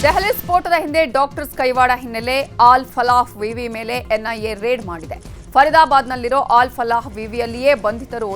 ದೆಹಲಿ ಸ್ಫೋಟದ ಹಿಂದೆ ಡಾಕ್ಟರ್ಸ್ ಕೈವಾಡ ಹಿನ್ನೆಲೆ ಆಲ್ ಫಲಾಹ್ ವಿವಿ ಮೇಲೆ ಎನ್ಐಎ ರೇಡ್ ಮಾಡಿದೆ. ಫರೀದಾಬಾದ್ನಲ್ಲಿರೋ ಆಲ್ ಫಲಾಹ್ ವಿವಿಯಲ್ಲಿಯೇ ಬಂಧಿತರು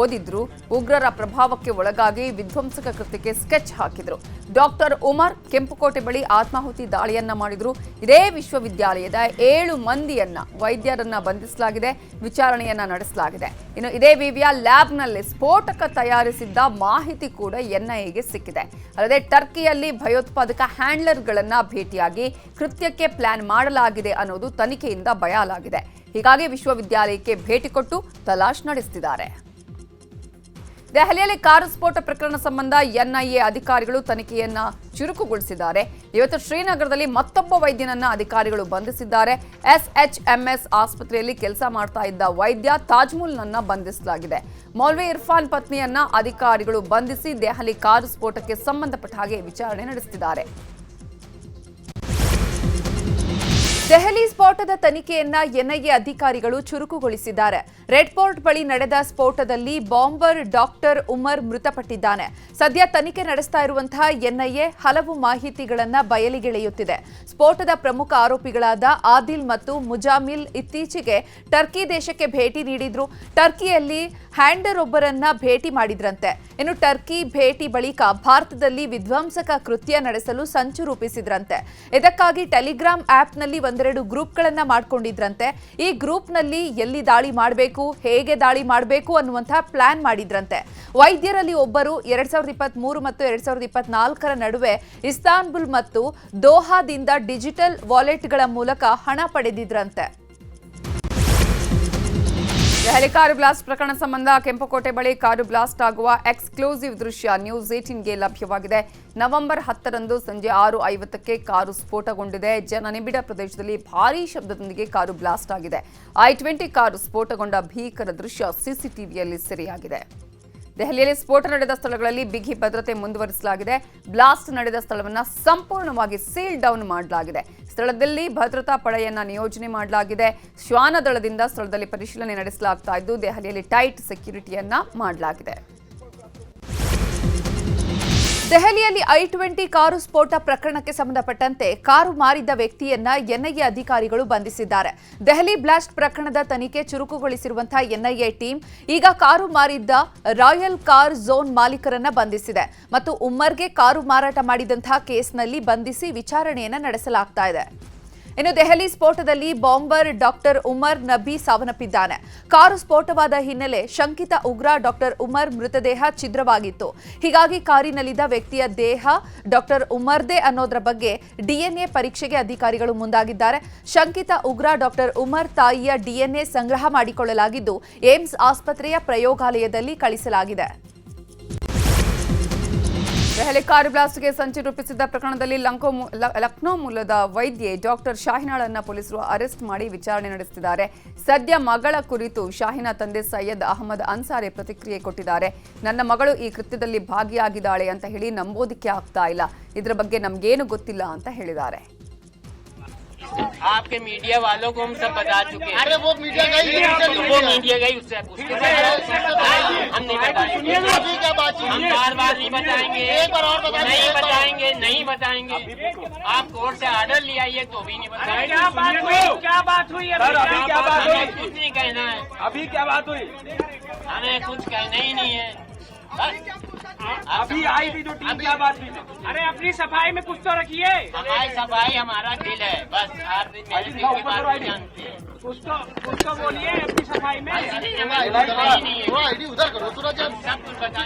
ಓದಿದ್ರು. ಉಗ್ರರ ಪ್ರಭಾವಕ್ಕೆ ಒಳಗಾಗಿ ವಿಧ್ವಂಸಕ ಕೃತ್ಯಕ್ಕೆ ಸ್ಕೆಚ್ ಹಾಕಿದ್ರು. ಡಾಕ್ಟರ್ ಉಮರ್ ಕೆಂಪುಕೋಟೆ ಬಳಿ ಆತ್ಮಾಹುತಿ ದಾಳಿಯನ್ನ ಮಾಡಿದ್ರು. ಇದೇ ವಿಶ್ವವಿದ್ಯಾಲಯದ 7 ಮಂದಿಯನ್ನ ವೈದ್ಯರನ್ನ ಬಂಧಿಸಲಾಗಿದೆ, ವಿಚಾರಣೆಯನ್ನ ನಡೆಸಲಾಗಿದೆ. ಇನ್ನು ಇದೇ ವಿವಿಯ ಲ್ಯಾಬ್ನಲ್ಲಿ ಸ್ಫೋಟಕ ತಯಾರಿಸಿದ್ದ ಮಾಹಿತಿ ಕೂಡ ಎನ್ಐಎಗೆ ಸಿಕ್ಕಿದೆ. ಅಲ್ಲದೆ ಟರ್ಕಿಯಲ್ಲಿ ಭಯೋತ್ಪಾದಕ ಹ್ಯಾಂಡ್ಲರ್ಗಳನ್ನ ಭೇಟಿಯಾಗಿ ಕೃತ್ಯಕ್ಕೆ ಪ್ಲಾನ್ ಮಾಡಲಾಗಿದೆ ಅನ್ನೋದು ತನಿಖೆಯಿಂದ ಬಯಲಾಗಿದೆ. ಹೀಗಾಗಿ ವಿಶ್ವವಿದ್ಯಾಲಯಕ್ಕೆ ಭೇಟಿ ಕೊಟ್ಟು ತಲಾಶ್ ನಡೆಸುತ್ತಿದ್ದಾರೆ. ದೆಹಲಿಯಲ್ಲಿ ಕಾರು ಸ್ಫೋಟ ಪ್ರಕರಣ ಸಂಬಂಧ ಎನ್ಐಎ ಅಧಿಕಾರಿಗಳು ತನಿಖೆಯನ್ನ ಚುರುಕುಗೊಳಿಸಿದ್ದಾರೆ. ಇವತ್ತು ಶ್ರೀನಗರದಲ್ಲಿ ಮತ್ತೊಬ್ಬ ವೈದ್ಯನನ್ನ ಅಧಿಕಾರಿಗಳು ಬಂಧಿಸಿದ್ದಾರೆ. SHMS ಆಸ್ಪತ್ರೆಯಲ್ಲಿ ಕೆಲಸ ಮಾಡ್ತಾ ಇದ್ದ ವೈದ್ಯ ತಾಜ್ಮುಲ್ನನ್ನ ಬಂಧಿಸಲಾಗಿದೆ. ಮೌಲ್ವಿ ಇರ್ಫಾನ್ ಪತ್ನಿಯನ್ನ ಅಧಿಕಾರಿಗಳು ಬಂಧಿಸಿ ದೆಹಲಿ ಕಾರು ಸ್ಫೋಟಕ್ಕೆ ಸಂಬಂಧಪಟ್ಟ ಹಾಗೆ ವಿಚಾರಣೆ ನಡೆಸುತ್ತಿದ್ದಾರೆ. ದೆಹಲಿ ಸ್ಫೋಟದ ತನಿಖೆಯನ್ನ ಎನ್ಐಎ ಅಧಿಕಾರಿಗಳು ಚುರುಕುಗೊಳಿಸಿದ್ದಾರೆ. ರೆಡ್ ಫೋರ್ಟ್ ಬಳಿ ನಡೆದ ಸ್ಫೋಟದಲ್ಲಿ ಬಾಂಬರ್ ಡಾಕ್ಟರ್ ಉಮರ್ ಮೃತಪಟ್ಟಿದ್ದಾನೆ. ಸದ್ಯ ತನಿಖೆ ನಡೆಸ್ತಾ ಇರುವಂತಹ ಎನ್ಐಎ ಹಲವು ಮಾಹಿತಿಗಳನ್ನ ಬಯಲಿಗೆಳೆಯುತ್ತಿದೆ. ಸ್ಫೋಟದ ಪ್ರಮುಖ ಆರೋಪಿಗಳಾದ ಆದಿಲ್ ಮತ್ತು ಮುಜಾಮಿಲ್ ಇತ್ತೀಚೆಗೆ ಟರ್ಕಿ ದೇಶಕ್ಕೆ ಭೇಟಿ ನೀಡಿದ್ರು. ಟರ್ಕಿಯಲ್ಲಿ ಹ್ಯಾಂಡರ್ ಒಬ್ಬರನ್ನ ಭೇಟಿ ಮಾಡಿದ್ರಂತೆ. ಇನ್ನು ಟರ್ಕಿ ಭೇಟಿ ಬಳಿಕ ಭಾರತದಲ್ಲಿ ವಿಧ್ವಂಸಕ ಕೃತ್ಯ ನಡೆಸಲು ಸಂಚು ರೂಪಿಸಿದ್ರಂತೆ. ಇದಕ್ಕಾಗಿ ಟೆಲಿಗ್ರಾಮ್ ಆಪ್ನಲ್ಲಿ ಒಂದೆರಡು ಗ್ರೂಪ್ಗಳನ್ನ ಮಾಡ್ಕೊಂಡಿದ್ರಂತೆ. ಈ ಗ್ರೂಪ್ನಲ್ಲಿ ಎಲ್ಲಿ ದಾಳಿ ಮಾಡಬೇಕು, ಹೇಗೆ ದಾಳಿ ಮಾಡಬೇಕು ಅನ್ನುವಂತಹ ಪ್ಲಾನ್ ಮಾಡಿದ್ರಂತೆ. ವೈದ್ಯರಲ್ಲಿ ಒಬ್ಬರು 2023 ಮತ್ತು 2024 ನಡುವೆ ಇಸ್ತಾನ್ಬುಲ್ ಮತ್ತು ದೋಹಾದಿಂದ ಡಿಜಿಟಲ್ ವಾಲೆಟ್ಗಳ ಮೂಲಕ ಹಣ ಪಡೆದಿದ್ರಂತೆ. ದೆಹಲಿ ಕಾರು ಬ್ಲಾಸ್ಟ್ ಪ್ರಕರಣ ಸಂಬಂಧ ಕೆಂಪುಕೋಟೆ ಬಳಿ ಕಾರು ಬ್ಲಾಸ್ಟ್ ಆಗುವ ಎಕ್ಸ್ಕ್ಲೂಸಿವ್ ದೃಶ್ಯ ನ್ಯೂಸ್ 18ಗೆ ಲಭ್ಯವಾಗಿದೆ. ನವೆಂಬರ್ 10ರಂದು ಸಂಜೆ 6:50ಕ್ಕೆ ಕಾರು ಸ್ಫೋಟಗೊಂಡಿದೆ. ಜನನಿಬಿಡ ಪ್ರದೇಶದಲ್ಲಿ ಭಾರೀ ಶಬ್ದದೊಂದಿಗೆ ಕಾರು ಬ್ಲಾಸ್ಟ್ ಆಗಿದೆ. I-20 ಕಾರು ಸ್ಫೋಟಗೊಂಡ ಭೀಕರ ದೃಶ್ಯ ಸಿಸಿಟಿವಿಯಲ್ಲಿ ಸೆರೆಯಾಗಿದೆ. ದೆಹಲಿಯಲ್ಲಿ ಸ್ಫೋಟ ನಡೆದ ಸ್ಥಳಗಳಲ್ಲಿ ಬಿಗಿ ಭದ್ರತೆ ಮುಂದುವರಿಸಲಾಗಿದೆ. ಬ್ಲಾಸ್ಟ್ ನಡೆದ ಸ್ಥಳವನ್ನು ಸಂಪೂರ್ಣವಾಗಿ ಸೀಲ್ ಡೌನ್ ಮಾಡಲಾಗಿದೆ. ಸ್ಥಳದಲ್ಲಿ ಭದ್ರತಾ ಪಡೆಯನ್ನ ನಿಯೋಜನೆ ಮಾಡಲಾಗಿದೆ. ಶ್ವಾನ ದಳದಿಂದ ಸ್ಥಳದಲ್ಲಿ ಪರಿಶೀಲನೆ ನಡೆಸಲಾಗ್ತಾ ಇದ್ದು ದೆಹಲಿಯಲ್ಲಿ ಟೈಟ್ ಸೆಕ್ಯೂರಿಟಿಯನ್ನ ಮಾಡಲಾಗಿದೆ. ದೆಹಲಿಯಲ್ಲಿ I-20 ಕಾರು ಸ್ಫೋಟ ಪ್ರಕರಣಕ್ಕೆ ಸಂಬಂಧಪಟ್ಟಂತೆ ಕಾರು ಮಾರಿದ್ದ ವ್ಯಕ್ತಿಯನ್ನ ಎನ್ಐಎ ಅಧಿಕಾರಿಗಳು ಬಂಧಿಸಿದ್ದಾರೆ. ದೆಹಲಿ ಬ್ಲಾಸ್ಟ್ ಪ್ರಕರಣದ ತನಿಖೆ ಚುರುಕುಗೊಳಿಸಿರುವಂತಹ ಎನ್ಐಎ ಟೀಮ್ ಈಗ ಕಾರು ಮಾರಿದ್ದ ರಾಯಲ್ ಕಾರ್ ಝೋನ್ ಮಾಲೀಕರನ್ನ ಬಂಧಿಸಿದೆ ಮತ್ತು ಉಮ್ಮರ್ಗೆ ಕಾರು ಮಾರಾಟ ಮಾಡಿದಂತಹ ಕೇಸ್ನಲ್ಲಿ ಬಂಧಿಸಿ ವಿಚಾರಣೆಯನ್ನ ನಡೆಸಲಾಗ್ತಾ ಇದೆ. ಇನ್ನು ದೆಹಲಿ ಸ್ಫೋಟದಲ್ಲಿ ಬಾಂಬರ್ ಡಾಕ್ಟರ್ ಉಮರ್ ನಬಿ ಸಾವನ್ನಪ್ಪಿದ್ದಾನೆ. ಕಾರು ಸ್ಫೋಟವಾದ ಹಿನ್ನೆಲೆ ಶಂಕಿತ ಉಗ್ರ ಡಾಕ್ಟರ್ ಉಮರ್ ಮೃತದೇಹ ಛಿದ್ರವಾಗಿತ್ತು. ಹೀಗಾಗಿ ಕಾರಿನಲ್ಲಿದ್ದ ವ್ಯಕ್ತಿಯ ದೇಹ ಡಾಕ್ಟರ್ ಉಮರ್ದೇ ಅನ್ನೋದರ ಬಗ್ಗೆ DNA ಪರೀಕ್ಷೆಗೆ ಅಧಿಕಾರಿಗಳು ಮುಂದಾಗಿದ್ದಾರೆ. ಶಂಕಿತ ಉಗ್ರ ಡಾಕ್ಟರ್ ಉಮರ್ ತಾಯಿಯ DNA ಸಂಗ್ರಹ ಮಾಡಿಕೊಳ್ಳಲಾಗಿದ್ದು ಏಮ್ಸ್ ಆಸ್ಪತ್ರೆಯ ಪ್ರಯೋಗಾಲಯದಲ್ಲಿ ಕಳಿಸಲಾಗಿದೆ. ದೆಹಲಿ ಕಾರು ಬ್ಲಾಸ್ಟ್ಗೆ ಸಂಚು ರೂಪಿಸಿದ್ದ ಪ್ರಕರಣದಲ್ಲಿ ಲಕ್ನೋ ಮೂಲದ ವೈದ್ಯೆ ಡಾಕ್ಟರ್ ಶಾಹಿನಾಳನ್ನ ಪೊಲೀಸರು ಅರೆಸ್ಟ್ ಮಾಡಿ ವಿಚಾರಣೆ ನಡೆಸುತ್ತಿದ್ದಾರೆ. ಸದ್ಯ ಮಗಳ ಕುರಿತು ಶಾಹಿನಾ ತಂದೆ ಸೈಯದ್ ಅಹಮದ್ ಅನ್ಸಾರಿ ಪ್ರತಿಕ್ರಿಯೆ ಕೊಟ್ಟಿದ್ದಾರೆ. ನನ್ನ ಮಗಳು ಈ ಕೃತ್ಯದಲ್ಲಿ ಭಾಗಿಯಾಗಿದ್ದಾಳೆ ಅಂತ ಹೇಳಿ ನಂಬೋದಿಕ್ಕೆ ಆಗ್ತಾ ಇಲ್ಲ. ಇದರ ಬಗ್ಗೆ ನಮಗೇನು ಗೊತ್ತಿಲ್ಲ ಅಂತ ಹೇಳಿದ್ದಾರೆ. आपके मीडिया वालों को हम सब बता चुके हैं। अरे वो मीडिया गई, वो मीडिया गई उससे हम नहीं बताएंगे। हम बार नहीं बताएंगे, नहीं बताएंगे। आप कोर्ट से ऑर्डर ले आइए तो भी नहीं बताएंगे। क्या बात हुई कुछ नहीं कहना है। अभी क्या बात हुई? हमें कुछ कहना ही नहीं है। अभी आई थी जो टीम, क्या बात हुई? अरे अपनी सफाई में कुछ तो रखिए। हमारी सफाई हमारा दिल है, बस हर दिन मेरे दिल की बात नहीं जानते हैं। कुछ तो बोलिए अपनी सफाई में। उधर करो सब कुछ बता।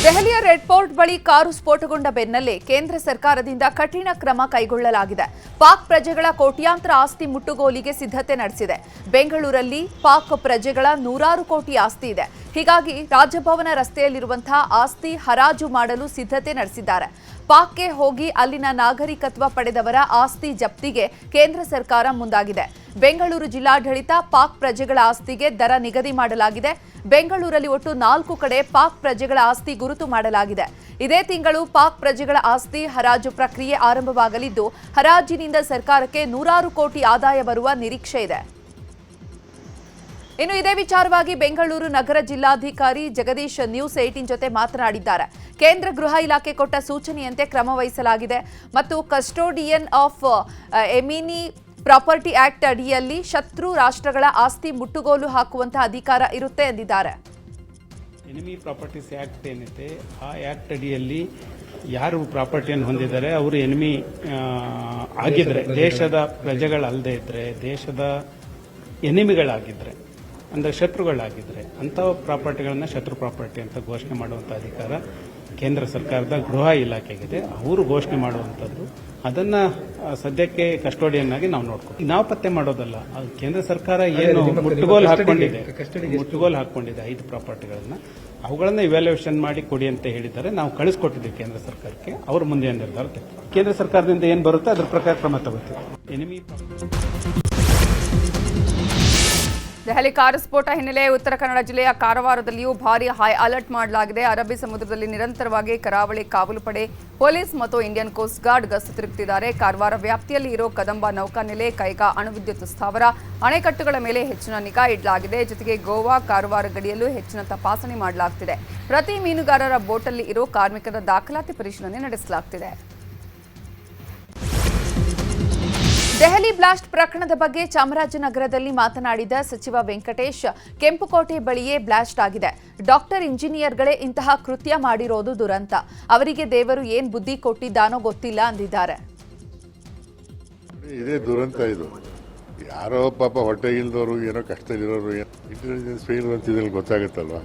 ದೆಹಲಿಯ ರೆಡ್ ಫೋರ್ಟ್ ಬಳಿ ಕಾರು ಸ್ಫೋಟಗೊಂಡ ಬೆನ್ನಲ್ಲೇ ಕೇಂದ್ರ ಸರ್ಕಾರದಿಂದ ಕಠಿಣ ಕ್ರಮ ಕೈಗೊಳ್ಳಲಾಗಿದೆ. ಪಾಕ್ ಪ್ರಜೆಗಳ ಕೋಟ್ಯಾಂತರ ಆಸ್ತಿ ಮುಟ್ಟುಗೋಲಿಗೆ ಸಿದ್ಧತೆ ನಡೆಸಿದೆ. ಬೆಂಗಳೂರಲ್ಲಿ ಪಾಕ್ ಪ್ರಜೆಗಳ 100 ಕೋಟಿ ಆಸ್ತಿ ಇದೆ. ಹೀಗಾಗಿ ರಾಜಭವನ ರಸ್ತೆಯಲ್ಲಿರುವಂತಹ ಆಸ್ತಿ ಹರಾಜು ಮಾಡಲು ಸಿದ್ಧತೆ ನಡೆಸಿದ್ದಾರೆ. ಪಾಕ್ಗೆ ಹೋಗಿ ಅಲ್ಲಿನ ನಾಗರಿಕತ್ವ ಪಡೆದವರ ಆಸ್ತಿ ಜಪ್ತಿಗೆ ಕೇಂದ್ರ ಸರ್ಕಾರ ಮುಂದಾಗಿದೆ. ಬೆಂಗಳೂರು ಜಿಲ್ಲಾಡಳಿತ ಪಾಕ್ ಪ್ರಜೆಗಳ ಆಸ್ತಿಗೆ ದರ ನಿಗದಿ ಮಾಡಲಾಗಿದೆ. ಬೆಂಗಳೂರಲ್ಲಿ ಒಟ್ಟು 4 ಕಡೆ ಪಾಕ್ ಪ್ರಜೆಗಳ ಆಸ್ತಿ ಗುರುತು ಮಾಡಲಾಗಿದೆ. ಇದೇ ತಿಂಗಳು ಪಾಕ್ ಪ್ರಜೆಗಳ ಆಸ್ತಿ ಹರಾಜು ಪ್ರಕ್ರಿಯೆ ಆರಂಭವಾಗಲಿದ್ದು ಹರಾಜಿನಿಂದ ಸರ್ಕಾರಕ್ಕೆ 100 ಕೋಟಿ ಆದಾಯ ಬರುವ ನಿರೀಕ್ಷೆ ಇದೆ. ಇನ್ನು ಇದೇ ವಿಚಾರವಾಗಿ ಬೆಂಗಳೂರು ನಗರ ಜಿಲ್ಲಾಧಿಕಾರಿ ಜಗದೀಶ್ ನ್ಯೂಸ್ 18 ಜೊತೆ ಮಾತನಾಡಿದ್ದಾರೆ. ಕೇಂದ್ರ ಗೃಹ ಇಲಾಖೆ ಕೊಟ್ಟ ಸೂಚನೆಯಂತೆ ಕ್ರಮ ವಹಿಸಲಾಗಿದೆ ಮತ್ತು ಕಸ್ಟೋಡಿಯನ್ ಆಫ್ ಎಮಿನಿ ಪ್ರಾಪರ್ಟಿ ಆಕ್ಟ್ ಅಡಿಯಲ್ಲಿ ಶತ್ರು ರಾಷ್ಟ್ರಗಳ ಆಸ್ತಿ ಮುಟ್ಟುಗೋಲು ಹಾಕುವಂತಹ ಅಧಿಕಾರ ಇರುತ್ತೆ ಎಂದಿದ್ದಾರೆ. ಎನಿಮಿ ಪ್ರಾಪರ್ಟೀಸ್ ಆಕ್ಟ್ ಏನಿದೆ ಆ ಆಕ್ಟ್ ಅಡಿಯಲ್ಲಿ ಯಾರು ಪ್ರಾಪರ್ಟಿಯನ್ನು ಹೊಂದಿದ್ದಾರೆ ಅವರು ಎನಿಮಿ ಆಗಿದ್ರೆ, ದೇಶದ ಪ್ರಜೆಗಳಲ್ಲದೆ ಇದ್ರೆ, ದೇಶದ ಎನಿಮಿಗಳಾಗಿದ್ರೆ, ಅಂದರೆ ಶತ್ರುಗಳಾಗಿದ್ರೆ ಅಂಥ ಪ್ರಾಪರ್ಟಿಗಳನ್ನು ಶತ್ರು ಪ್ರಾಪರ್ಟಿ ಅಂತ ಘೋಷಣೆ ಮಾಡುವಂಥ ಅಧಿಕಾರ ಕೇಂದ್ರ ಸರ್ಕಾರದ ಗೃಹ ಇಲಾಖೆಗಿದೆ. ಅವರು ಘೋಷಣೆ ಮಾಡುವಂಥದ್ದು. ಅದನ್ನು ಸದ್ಯಕ್ಕೆ ಕಸ್ಟೋಡಿಯನ್ ಆಗಿ ನಾವು ನೋಡ್ತೀವಿ. ನಾವು ಪತ್ತೆ ಮಾಡೋದಲ್ಲ. ಕೇಂದ್ರ ಸರ್ಕಾರ ಏನು ಮುಟ್ಟುಗೋಲು ಹಾಕೊಂಡಿದೆ 5 ಪ್ರಾಪರ್ಟಿಗಳನ್ನು, ಅವುಗಳನ್ನು ಇವ್ಯಾಲ್ಯೂಯೇಷನ್ ಮಾಡಿ ಕೊಡಿ ಅಂತ ಹೇಳಿದ್ದಾರೆ. ನಾವು ಕಳಿಸ್ಕೊಟ್ಟಿದ್ದೀವಿ ಕೇಂದ್ರ ಸರ್ಕಾರಕ್ಕೆ. ಅವರು ಮುಂದೆ ನಿರ್ಧಾರ ತೆಗೆದುಕೊಳ್ಳಿ. ಕೇಂದ್ರ ಸರ್ಕಾರದಿಂದ ಏನು ಬರುತ್ತೆ ಅದರ ಪ್ರಕಾರ ಕ್ರಮ ತಗೋತೀವಿ. ಎನಿಮಿ ದೆಹಲಿ ಕಾರು ಸ್ಫೋಟ ಹಿನ್ನೆಲೆ ಉತ್ತರ ಕನ್ನಡ ಜಿಲ್ಲೆಯ ಕಾರವಾರದಲ್ಲಿಯೂ ಭಾರೀ ಹೈ ಅಲರ್ಟ್ ಮಾಡಲಾಗಿದೆ. ಅರಬ್ಬಿ ಸಮುದ್ರದಲ್ಲಿ ನಿರಂತರವಾಗಿ ಕರಾವಳಿ ಕಾವಲು ಪಡೆ, ಪೊಲೀಸ್ ಮತ್ತು ಇಂಡಿಯನ್ ಕೋಸ್ಟ್ ಗಾರ್ಡ್ ಗಸ್ತು ತಿರುಗುತ್ತಿದ್ದಾರೆ. ಕಾರವಾರ ವ್ಯಾಪ್ತಿಯಲ್ಲಿ ಇರೋ ಕದಂಬ ನೌಕಾನೆಲೆ, ಕೈಗಾ ಅಣುವಿದ್ಯುತ್ ಸ್ಥಾವರ, ಅಣೆಕಟ್ಟುಗಳ ಮೇಲೆ ಹೆಚ್ಚಿನ ನಿಗಾ ಇಡಲಾಗಿದೆ. ಜೊತೆಗೆ ಗೋವಾ ಕಾರವಾರ ಗಡಿಯಲ್ಲೂ ಹೆಚ್ಚಿನ ತಪಾಸಣೆ ಮಾಡಲಾಗುತ್ತಿದೆ. ಪ್ರತಿ ಮೀನುಗಾರರ ಬೋಟಲ್ಲಿ ಇರೋ ಕಾರ್ಮಿಕರ ದಾಖಲಾತಿ ಪರಿಶೀಲನೆ ನಡೆಸಲಾಗುತ್ತಿದೆ. ದೆಹಲಿ ಬ್ಲಾಸ್ಟ್ ಪ್ರಕರಣದ ಬಗ್ಗೆ ಚಾಮರಾಜನಗರದಲ್ಲಿ ಮಾತನಾಡಿದ ಸಚಿವ ವೆಂಕಟೇಶ್, ಕೆಂಪುಕೋಟೆ ಬಳಿಯೇ ಬ್ಲಾಸ್ಟ್ ಆಗಿದೆ. ಡಾಕ್ಟರ್ ಇಂಜಿನಿಯರ್ಗಳೇ ಇಂತಹ ಕೃತ್ಯ ಮಾಡಿರೋದು ದುರಂತ. ಅವರಿಗೆ ದೇವರು ಏನ್ ಬುದ್ಧಿ ಕೊಟ್ಟಿದ್ದಾನೋ ಗೊತ್ತಿಲ್ಲ ಅಂದಿದ್ದಾರೆ. ಇದೇ ದುರಂತ. ಇದು ಯಾರೋ ಪಾಪ ಹೊಟ್ಟೆ ಇಲ್ದವರು, ಏನೋ ಕಷ್ಟದಲ್ಲಿರೋರು, ಇಂಟೆಲಿಜೆನ್ಸ್ ಫೇಲ್ ಅಂತಿದ್ರಲ್ಲಿ ಗೊತ್ತಾಗುತ್ತಲ್ವಾ.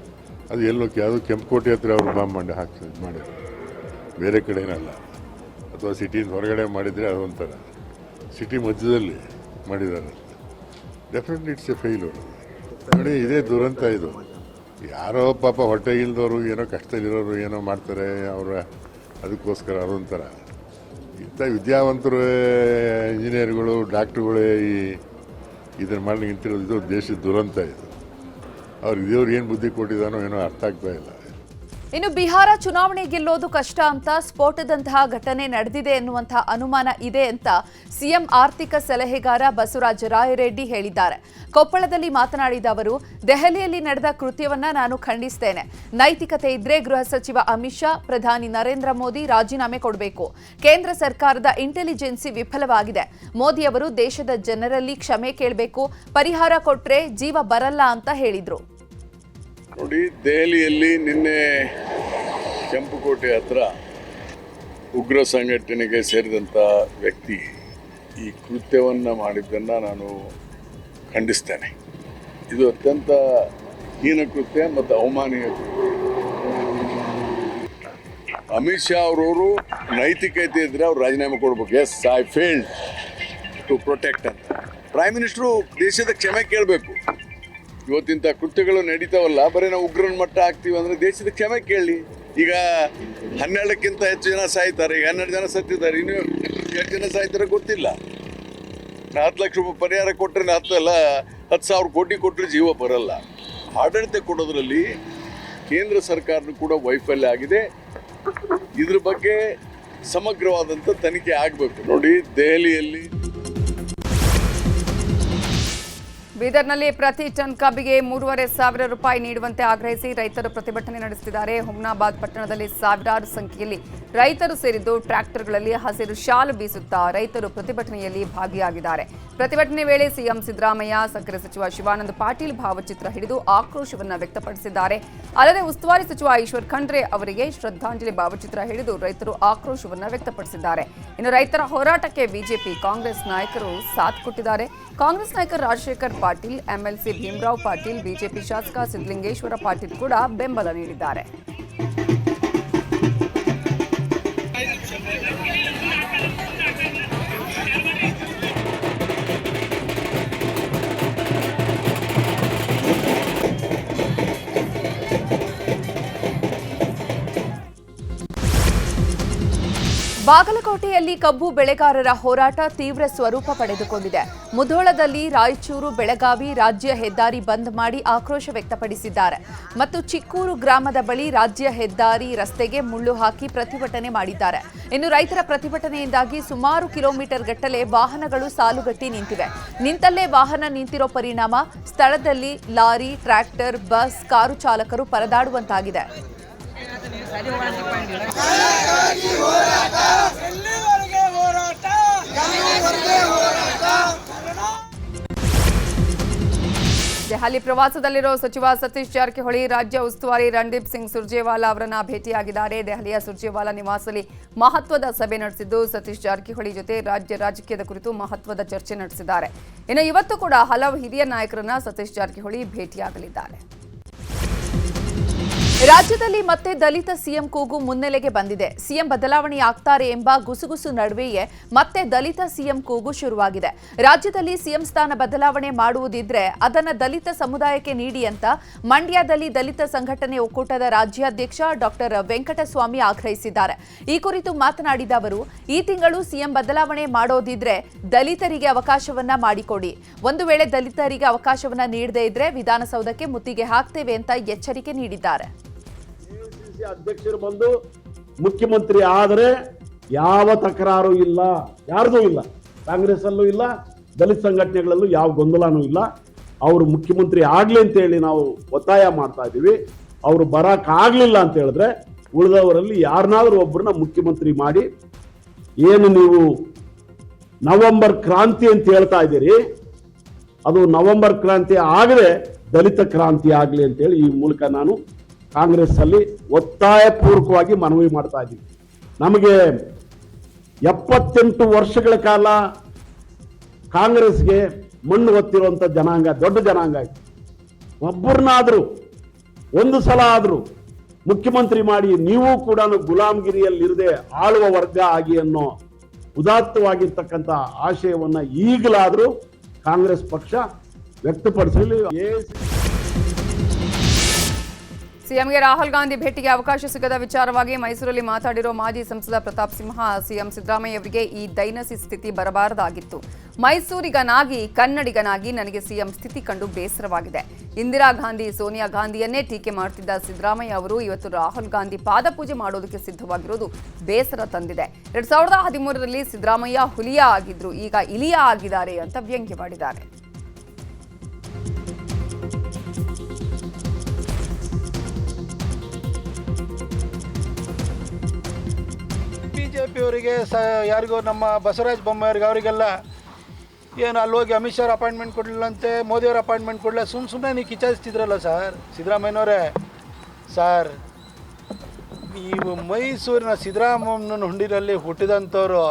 ಅದು ಎಲ್ಲೋಕೆ, ಅದು ಕೆಂಪುಕೋಟೆ ಹತ್ರ ಅವರು ಬಾಂಬ್ ಮಾಡಿ ಮಾಡಿದ್ರು, ಬೇರೆ ಕಡೆನಲ್ಲ. ಅಥವಾ ಸಿಟಿಯಿಂದ ಹೊರಗಡೆ ಮಾಡಿದರೆ ಅದೊಂಥರ, ಸಿಟಿ ಮಧ್ಯದಲ್ಲಿ ಮಾಡಿದ್ದಾರೆ. Definitely it's A failure. ನೋಡಿ, ಇದೇ ದುರಂತ. ಇದು ಯಾರೋ ಪಾಪ ಹೊಟ್ಟೆ ಇಲ್ದವರು, ಏನೋ ಕಷ್ಟದಲ್ಲಿರೋರು ಏನೋ ಮಾಡ್ತಾರೆ ಅವರ, ಅದಕ್ಕೋಸ್ಕರ ಅದೊಂಥರ. ಇಂಥ ವಿದ್ಯಾವಂತರು, ಇಂಜಿನಿಯರ್ಗಳು, ಡಾಕ್ಟ್ರುಗಳೇ ಇದನ್ನು ಮಾಡಲಿಕ್ಕೆ ನಿಂತಿರೋದು. ಇದು ದೇಶದ ದುರಂತ. ಇದು ಅವ್ರಿಗೆ ದೇವ್ರು ಏನು ಬುದ್ಧಿ ಕೊಟ್ಟಿದ್ದಾನೋ ಏನೋ ಅರ್ಥ ಆಗ್ತಾ ಇಲ್ಲ. ಇನ್ನು ಬಿಹಾರ ಚುನಾವಣೆ ಗೆಲ್ಲೋದು ಕಷ್ಟ ಅಂತ, ಸ್ಫೋಟದಂತಹ ಘಟನೆ ನಡೆದಿದೆ ಎನ್ನುವಂತಹ ಅನುಮಾನ ಇದೆ ಅಂತ ಸಿಎಂ ಆರ್ಥಿಕ ಸಲಹೆಗಾರ ಬಸವರಾಜ ರಾಯರೆಡ್ಡಿ ಹೇಳಿದ್ದಾರೆ. ಕೊಪ್ಪಳದಲ್ಲಿ ಮಾತನಾಡಿದ ಅವರು, ದೆಹಲಿಯಲ್ಲಿ ನಡೆದ ಕೃತ್ಯವನ್ನ ನಾನು ಖಂಡಿಸ್ತೇನೆ. ನೈತಿಕತೆ ಇದ್ರೆ ಗೃಹ ಸಚಿವ ಅಮಿತ್ ಶಾ, ಪ್ರಧಾನಿ ನರೇಂದ್ರ ಮೋದಿ ರಾಜೀನಾಮೆ ಕೊಡಬೇಕು. ಕೇಂದ್ರ ಸರ್ಕಾರದ ಇಂಟೆಲಿಜೆನ್ಸಿ ವಿಫಲವಾಗಿದೆ. ಮೋದಿ ಅವರು ದೇಶದ ಜನರಲ್ಲಿ ಕ್ಷಮೆ ಕೇಳಬೇಕು. ಪರಿಹಾರ ಕೊಟ್ರೆ ಜೀವ ಬರಲ್ಲ ಅಂತ ಹೇಳಿದ್ರು. ನೋಡಿ, ದೆಹಲಿಯಲ್ಲಿ ನಿನ್ನೆ ಕೆಂಪುಕೋಟೆ ಹತ್ರ ಉಗ್ರ ಸಂಘಟನೆಗೆ ಸೇರಿದಂಥ ವ್ಯಕ್ತಿ ಈ ಕೃತ್ಯವನ್ನು ಮಾಡಿದ್ದನ್ನು ನಾನು ಖಂಡಿಸ್ತೇನೆ. ಇದು ಅತ್ಯಂತ ಹೀನ ಕೃತ್ಯ ಮತ್ತು ಅವಮಾನೀಯ ಕೃತ್ಯ. ಅಮಿತ್ ಶಾ ಅವರವರು ನೈತಿಕತೆ ಇದ್ದರೆ ಅವ್ರು ರಾಜೀನಾಮೆ ಕೊಡ್ಬೇಕು. Yes, I failed to protect ಅಂತ. ಪ್ರೈಮ್ ಮಿನಿಸ್ಟ್ರು ದೇಶದ ಕ್ಷಮೆ ಕೇಳಬೇಕು. ಇವತ್ತಿಂಥ ಕೃತ್ಯಗಳು ನಡೀತಾವಲ್ಲ, ಬರೀ ನಾವು ಉಗ್ರನ ಮಟ್ಟ ಹಾಕ್ತೀವಿ ಅಂದರೆ ದೇಶದ ಕ್ಷಮೆ ಕೇಳಿ. ಈಗ 12ಕ್ಕಿಂತ ಹೆಚ್ಚು ಜನ ಸಾಯ್ತಾರೆ, ಈಗ 12 ಜನ ಸತ್ತಿದ್ದಾರೆ, ಇನ್ನು ಎಷ್ಟು ಜನ ಸಾಯ್ತಾರೆ ಗೊತ್ತಿಲ್ಲ. 10 ಲಕ್ಷ ರೂಪಾಯಿ ಪರಿಹಾರ ಕೊಟ್ಟರೆ 10,000 ಕೋಟಿ ಕೊಟ್ಟರೆ ಜೀವ ಬರಲ್ಲ. ಆಡಳಿತ ಕೊಡೋದ್ರಲ್ಲಿ ಕೇಂದ್ರ ಸರ್ಕಾರನೂ ಕೂಡ ವೈಫಲ್ಯ ಆಗಿದೆ. ಇದ್ರ ಬಗ್ಗೆ ಸಮಗ್ರವಾದಂಥ ತನಿಖೆ ಆಗಬೇಕು. ನೋಡಿ, ದೆಹಲಿಯಲ್ಲಿ ಬೀದರ್ನಲ್ಲಿ ಪ್ರತಿ ಟನ್ ಕಬ್ಬಿಗೆ 3,500 ರೂಪಾಯಿ ನೀಡುವಂತೆ ಆಗ್ರಹಿಸಿ ರೈತರು ಪ್ರತಿಭಟನೆ ನಡೆಸುತ್ತಿದ್ದಾರೆ. ಹುಮ್ನಾಬಾದ್ ಪಟ್ಟಣದಲ್ಲಿ ಸಾವಿರಾರು ಸಂಖ್ಯೆಯಲ್ಲಿ ರೈತರು ಸೇರಿದ್ದು ಟ್ರ್ಯಾಕ್ಟರ್ಗಳಲ್ಲಿ ಹಸಿರು ಶಾಲು ಬೀಸುತ್ತಾ ರೈತರು ಪ್ರತಿಭಟನೆಯಲ್ಲಿ ಭಾಗಿಯಾಗಿದ್ದಾರೆ. ಪ್ರತಿಭಟನೆ ವೇಳೆ ಸಿಎಂ ಸಿದ್ದರಾಮಯ್ಯ, ಸಕ್ಕರೆ ಸಚಿವ ಶಿವಾನಂದ ಪಾಟೀಲ್ ಭಾವಚಿತ್ರ ಹಿಡಿದು ಆಕ್ರೋಶವನ್ನು ವ್ಯಕ್ತಪಡಿಸಿದ್ದಾರೆ. ಅಲ್ಲದೆ ಉಸ್ತುವಾರಿ ಸಚಿವ ಈಶ್ವರ್ ಖಂಡ್ರೆ ಅವರಿಗೆ ಶ್ರದ್ಧಾಂಜಲಿ ಭಾವಚಿತ್ರ ಹಿಡಿದು ರೈತರು ಆಕ್ರೋಶವನ್ನು ವ್ಯಕ್ತಪಡಿಸಿದ್ದಾರೆ. ಇನ್ನು ರೈತರ ಹೋರಾಟಕ್ಕೆ ಬಿಜೆಪಿ, ಕಾಂಗ್ರೆಸ್ ನಾಯಕರು ಸಾಥ್ ಕೊಟ್ಟಿದ್ದಾರೆ. ಕಾಂಗ್ರೆಸ್ ನಾಯಕ ರಾಜಶೇಖರ್ ಪಾಟೀಲ್, ಎಂಎಲ್ಸಿ ಭೀಮರಾವ್ ಪಾಟೀಲ್, ಬಿಜೆಪಿ ಶಾಸಕ ಸಿದ್ದಲಿಂಗೇಶ್ವರ ಪಾಟೀಲ್ ಕೂಡ ಬೆಂಬಲ ನೀಡಿದ್ದಾರೆ. ಬಾಗಲಕೋಟೆಯಲ್ಲಿ ಕಬ್ಬು ಬೆಳೆಗಾರರ ಹೋರಾಟ ತೀವ್ರ ಸ್ವರೂಪ ಪಡೆದುಕೊಂಡಿದೆ. ಮುಧೋಳದಲ್ಲಿ ರಾಯಚೂರು ಬೆಳಗಾವಿ ರಾಜ್ಯ ಹೆದ್ದಾರಿ ಬಂದ್ ಮಾಡಿ ಆಕ್ರೋಶ ವ್ಯಕ್ತಪಡಿಸಿದ್ದಾರೆ ಮತ್ತು ಚಿಕ್ಕೂರು ಗ್ರಾಮದ ಬಳಿ ರಾಜ್ಯ ಹೆದ್ದಾರಿ ರಸ್ತೆಗೆ ಮುಳ್ಳು ಹಾಕಿ ಪ್ರತಿಭಟನೆ ಮಾಡಿದ್ದಾರೆ. ಇನ್ನು ರೈತರ ಪ್ರತಿಭಟನೆಯಿಂದಾಗಿ ಸುಮಾರು ಕಿಲೋಮೀಟರ್ ಗಟ್ಟಲೆ ವಾಹನಗಳು ಸಾಲುಗಟ್ಟಿ ನಿಂತಿವೆ. ನಿಂತಲ್ಲೇ ವಾಹನ ನಿಂತಿರೋ ಪರಿಣಾಮ ಸ್ಥಳದಲ್ಲಿ ಲಾರಿ, ಟ್ರ್ಯಾಕ್ಟರ್, ಬಸ್, ಕಾರು ಚಾಲಕರು ಪರದಾಡುವಂತಾಗಿದೆ. ದೆಹಲಿ ಪ್ರವಾಸದಲ್ಲಿರುವ ಸಚಿವ ಸತೀಶ್ ಜಾರಕಿಹೊಳಿ ರಾಜ್ಯ ಉಸ್ತುವಾರಿ ರಣದೀಪ್ ಸಿಂಗ್ ಸುರ್ಜೇವಾಲಾ ಅವರನ್ನ ಭೇಟಿಯಾಗಿದ್ದಾರೆ. ದೆಹಲಿಯ ಸುರ್ಜೇವಾಲಾ ನಿವಾಸದಲ್ಲಿ ಮಹತ್ವದ ಸಭೆ ನಡೆಸಿದ್ದು ಸತೀಶ್ ಜಾರಕಿಹೊಳಿ ಜೊತೆ ರಾಜ್ಯ ರಾಜಕೀಯದ ಕುರಿತು ಮಹತ್ವದ ಚರ್ಚೆ ನಡೆಸಿದ್ದಾರೆ. ಇನ್ನು ಇವತ್ತು ಕೂಡ ಹಲವು ಹಿರಿಯ ನಾಯಕರನ್ನ ಸತೀಶ್ ಜಾರಕಿಹೊಳಿ ಭೇಟಿಯಾಗಲಿದ್ದಾರೆ. ರಾಜ್ಯದಲ್ಲಿ ಮತ್ತೆ ದಲಿತ ಸಿಎಂ ಕೂಗು ಮುನ್ನೆಲೆಗೆ ಬಂದಿದೆ. ಸಿಎಂ ಬದಲಾವಣೆ ಆಗ್ತಾರೆ ಎಂಬ ಗುಸುಗುಸು ನಡುವೆಯೇ ಮತ್ತೆ ದಲಿತ ಸಿಎಂ ಕೂಗು ಶುರುವಾಗಿದೆ. ರಾಜ್ಯದಲ್ಲಿ ಸಿಎಂ ಸ್ಥಾನ ಬದಲಾವಣೆ ಮಾಡುವುದಿದ್ರೆ ಅದನ್ನ ದಲಿತ ಸಮುದಾಯಕ್ಕೆ ನೀಡಿ ಅಂತ ಮಂಡ್ಯದಲ್ಲಿ ದಲಿತ ಸಂಘಟನೆ ಒಕ್ಕೂಟದ ರಾಜ್ಯಾಧ್ಯಕ್ಷ ಡಾಕ್ಟರ್ ವೆಂಕಟಸ್ವಾಮಿ ಆಗ್ರಹಿಸಿದ್ದಾರೆ. ಈ ಕುರಿತು ಮಾತನಾಡಿದ ಅವರು, ಈ ತಿಂಗಳು ಸಿಎಂ ಬದಲಾವಣೆ ಮಾಡೋದಿದ್ರೆ ದಲಿತರಿಗೆ ಅವಕಾಶವನ್ನ ಮಾಡಿಕೊಡಿ. ಒಂದು ವೇಳೆ ದಲಿತರಿಗೆ ಅವಕಾಶವನ್ನ ನೀಡದೇ ಇದ್ರೆ ವಿಧಾನಸೌಧಕ್ಕೆ ಮುತ್ತಿಗೆ ಹಾಕ್ತೇವೆ ಅಂತ ಎಚ್ಚರಿಕೆ ನೀಡಿದ್ದಾರೆ. ಅಧ್ಯಕ್ಷರು ಬಂದು ಮುಖ್ಯಮಂತ್ರಿ ಆದರೆ ಯಾವ ತಕರಾರು ಇಲ್ಲ, ಯಾರ್ದೂ ಇಲ್ಲ, ಕಾಂಗ್ರೆಸ್ ಅಲ್ಲೂ ಇಲ್ಲ, ದಲಿತ ಸಂಘಟನೆಗಳಲ್ಲೂ ಯಾವ ಗೊಂದಲನೂ ಇಲ್ಲ. ಅವರು ಮುಖ್ಯಮಂತ್ರಿ ಆಗ್ಲಿ ಅಂತ ಹೇಳಿ ನಾವು ಒತ್ತಾಯ ಮಾಡ್ತಾ ಇದ್ದೀವಿ. ಅವರು ಬರಕ್ಕಾಗ್ಲಿಲ್ಲ ಅಂತ ಹೇಳಿದ್ರೆ ಉಳಿದವರಲ್ಲಿ ಯಾರನ್ನಾದ್ರೂ ಒಬ್ಬರನ್ನ ಮುಖ್ಯಮಂತ್ರಿ ಮಾಡಿ. ಏನು ನೀವು ನವೆಂಬರ್ ಕ್ರಾಂತಿ ಅಂತ ಹೇಳ್ತಾ ಇದ್ದೀರಿ, ಅದು ನವೆಂಬರ್ ಕ್ರಾಂತಿ ಆಗದೆ ದಲಿತ ಕ್ರಾಂತಿ ಆಗಲಿ ಅಂತೇಳಿ ಈ ಮೂಲಕ ನಾನು ಕಾಂಗ್ರೆಸ್ ಅಲ್ಲಿ ಒತ್ತಾಯ ಪೂರ್ವಕವಾಗಿ ಮನವಿ ಮಾಡ್ತಾ ಇದ್ದೀವಿ. ನಮಗೆ 78 ವರ್ಷಗಳ ಕಾಲ ಕಾಂಗ್ರೆಸ್ಗೆ ಮಣ್ಣು ಹೊತ್ತಿರುವಂತ ಜನಾಂಗ, ದೊಡ್ಡ ಜನಾಂಗ ಇದೆ. ಒಬ್ಬರನ್ನಾದ್ರೂ ಒಂದು ಸಲ ಆದ್ರೂ ಮುಖ್ಯಮಂತ್ರಿ ಮಾಡಿ ನೀವು ಕೂಡ ಗುಲಾಮಗಿರಿಯಲ್ಲಿರದೆ ಆಳುವ ವರ್ಗ ಆಗಿ ಅನ್ನೋ ಉದಾತ್ತವಾಗಿರ್ತಕ್ಕಂಥ ಆಶಯವನ್ನ ಈಗಲಾದ್ರೂ ಕಾಂಗ್ರೆಸ್ ಪಕ್ಷ ವ್ಯಕ್ತಪಡಿಸಲಿ. ಸಿಎಂಗೆ ರಾಹುಲ್ ಗಾಂಧಿ ಭೇಟಿಗೆ ಅವಕಾಶ ಸಿಗದ ವಿಚಾರವಾಗಿ ಮೈಸೂರಲ್ಲಿ ಮಾತಾಡಿರೋ ಮಾಜಿ ಸಂಸದ ಪ್ರತಾಪ್ ಸಿಂಹ, ಸಿಎಂ ಸಿದ್ದರಾಮಯ್ಯ ಅವರಿಗೆ ಈ ದೈನಸಿ ಸ್ಥಿತಿ ಬರಬಾರದಾಗಿತ್ತು. ಮೈಸೂರಿಗನಾಗಿ ಕನ್ನಡಿಗನಾಗಿ ನನಗೆ ಸಿಎಂ ಸ್ಥಿತಿ ಕಂಡು ಬೇಸರವಾಗಿದೆ. ಇಂದಿರಾ ಗಾಂಧಿ, ಸೋನಿಯಾ ಗಾಂಧಿಯನ್ನೇ ಟೀಕೆ ಮಾಡುತ್ತಿದ್ದ ಸಿದ್ದರಾಮಯ್ಯ ಅವರು ಇವತ್ತು ರಾಹುಲ್ ಗಾಂಧಿ ಪಾದಪೂಜೆ ಮಾಡೋದಕ್ಕೆ ಸಿದ್ಧವಾಗಿರೋದು ಬೇಸರ ತಂದಿದೆ. 2013ರಲ್ಲಿ ಸಿದ್ದರಾಮಯ್ಯ ಹುಲಿಯ ಆಗಿದ್ರು, ಈಗ ಇಲಿಯ ಆಗಿದ್ದಾರೆ ಅಂತ ವ್ಯಂಗ್ಯ ಮಾಡಿದ್ದಾರೆ. ಬಿಜೆಪಿಯವರಿಗೆ ಯಾರಿಗೋ ನಮ್ಮ ಬಸವರಾಜ ಬೊಮ್ಮಾಯಿಗೆ ಅವರಿಗೆಲ್ಲ ಏನು ಅಲ್ಲಿ ಹೋಗಿ ಅಮಿತ್ ಶಾ ಅಪಾಯಿಂಟ್ಮೆಂಟ್ ಕೊಡಲಿಲ್ಲಂತೆ, ಮೋದಿಯವ್ರ ಅಪಾಯಿಂಟ್ಮೆಂಟ್ ಕೊಡಲಿಲ್ಲ, ಸುಮ್ಮನೆ ನೀವು ಕಿಚಾಯಿಸ್ತಿದ್ರಲ್ಲ ಸರ್ ಸಿದ್ದರಾಮಯ್ಯನವರೇ. ಸರ್, ನೀವು ಮೈಸೂರಿನ ಸಿದ್ದರಾಮಯ್ಯನ ಹುಂಡಿನಲ್ಲಿ ಹುಟ್ಟಿದಂಥವ್ರು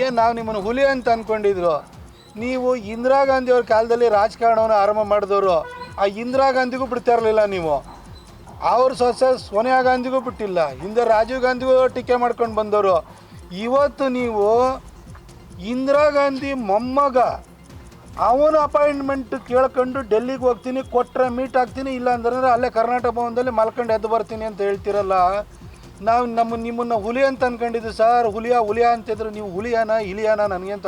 ಏನು ನಾವು ನಿಮ್ಮನ್ನು ಹುಲಿ ಅಂತ ಅಂದ್ಕೊಂಡಿದ್ರು. ನೀವು ಇಂದಿರಾ ಗಾಂಧಿಯವ್ರ ಕಾಲದಲ್ಲಿ ರಾಜಕಾರಣವನ್ನು ಆರಂಭ ಮಾಡಿದವರು. ಆ ಇಂದಿರಾ ಗಾಂಧಿಗೂ ಬಿಡ್ತಾ ಇರಲಿಲ್ಲ ನೀವು. ಅವ್ರ ಸೊಸೆ ಸೋನಿಯಾ ಗಾಂಧಿಗೂ ಬಿಟ್ಟಿಲ್ಲ, ಹಿಂದೆ ರಾಜೀವ್ ಗಾಂಧಿಗೂ ಟೀಕೆ ಮಾಡ್ಕೊಂಡು ಬಂದವರು. ಇವತ್ತು ನೀವು ಇಂದಿರಾ ಗಾಂಧಿ ಮೊಮ್ಮಗ ಅವನ ಅಪಾಯಿಂಟ್ಮೆಂಟ್ ಕೇಳ್ಕೊಂಡು ಡೆಲ್ಲಿಗೆ ಹೋಗ್ತೀನಿ, ಕೊಟ್ಟರೆ ಮೀಟ್ ಆಗ್ತೀನಿ, ಇಲ್ಲ ಅಂದ್ರೆ ಅಲ್ಲೇ ಕರ್ನಾಟಕ ಭವನದಲ್ಲಿ ಮಲ್ಕೊಂಡು ಎದ್ದು ಬರ್ತೀನಿ ಅಂತ ಹೇಳ್ತಿರಲ್ಲ. ನಾವು ನಿಮ್ಮನ್ನು ಹುಲಿ ಅಂತ ಅಂದ್ಕೊಂಡಿದ್ದು ಸರ್. ಹುಲಿಯ ಅಂತಿದ್ರು, ನೀವು ಹುಲಿಯಾನ ಇಲಿಯಾನ ನನಗಂತ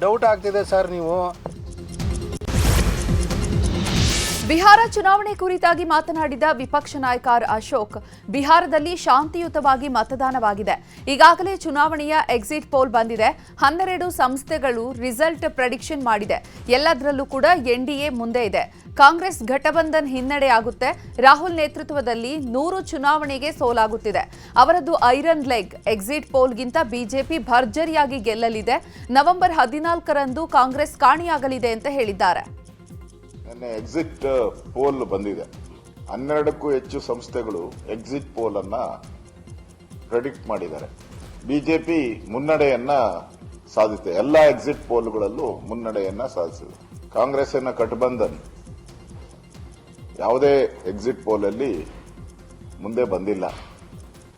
ಡೌಟ್ ಆಗ್ತಿದೆ ಸರ್. ನೀವು ಬಿಹಾರ ಚುನಾವಣೆ ಕುರಿತಾಗಿ ಮಾತನಾಡಿದ ವಿಪಕ್ಷ ನಾಯಕ ಆರ್ ಅಶೋಕ್, ಬಿಹಾರದಲ್ಲಿ ಶಾಂತಿಯುತವಾಗಿ ಮತದಾನವಾಗಿದೆ. ಈಗಾಗಲೇ ಚುನಾವಣೆಯ ಎಕ್ಸಿಟ್ ಪೋಲ್ ಬಂದಿದೆ. 12 ಸಂಸ್ಥೆಗಳು ರಿಸಲ್ಟ್ ಪ್ರೆಡಿಕ್ಷನ್ ಮಾಡಿದೆ. ಎಲ್ಲದರಲ್ಲೂ ಕೂಡ ಎನ್ಡಿಎ ಮುಂದೆ ಇದೆ. ಕಾಂಗ್ರೆಸ್ ಘಟಬಂಧನ್ ಹಿನ್ನಡೆ ಆಗುತ್ತೆ. ರಾಹುಲ್ ನೇತೃತ್ವದಲ್ಲಿ 100 ಚುನಾವಣೆಗೆ ಸೋಲಾಗುತ್ತಿದೆ. ಅವರದ್ದು ಐರನ್ ಲೆಗ್. ಎಕ್ಸಿಟ್ ಪೋಲ್ಗಿಂತ ಬಿಜೆಪಿ ಭರ್ಜರಿಯಾಗಿ ಗೆಲ್ಲಲಿದೆ. ನವೆಂಬರ್ 14ರಂದು ಕಾಂಗ್ರೆಸ್ ಕಾಣಿಯಾಗಲಿದೆ ಅಂತ ಹೇಳಿದ್ದಾರೆ. ಎಕ್ಸಿಟ್ ಪೋಲ್ ಬಂದಿದೆ. 12ಕ್ಕೂ ಹೆಚ್ಚು ಸಂಸ್ಥೆಗಳು ಎಕ್ಸಿಟ್ ಪೋಲ್ ಅನ್ನ ಪ್ರೆಡಿಕ್ಟ್ ಮಾಡಿದ್ದಾರೆ. ಬಿಜೆಪಿ ಮುನ್ನಡೆಯನ್ನ ಸಾಧಿಸಿದೆ. ಎಲ್ಲ ಎಕ್ಸಿಟ್ ಪೋಲ್ಗಳಲ್ಲೂ ಮುನ್ನಡೆಯನ್ನ ಸಾಧಿಸಿದೆ. ಕಾಂಗ್ರೆಸ್ಸಿನ ಗಠಬಂಧನ್ ಯಾವುದೇ ಎಕ್ಸಿಟ್ ಪೋಲ್ ಅಲ್ಲಿ ಮುಂದೆ ಬಂದಿಲ್ಲ.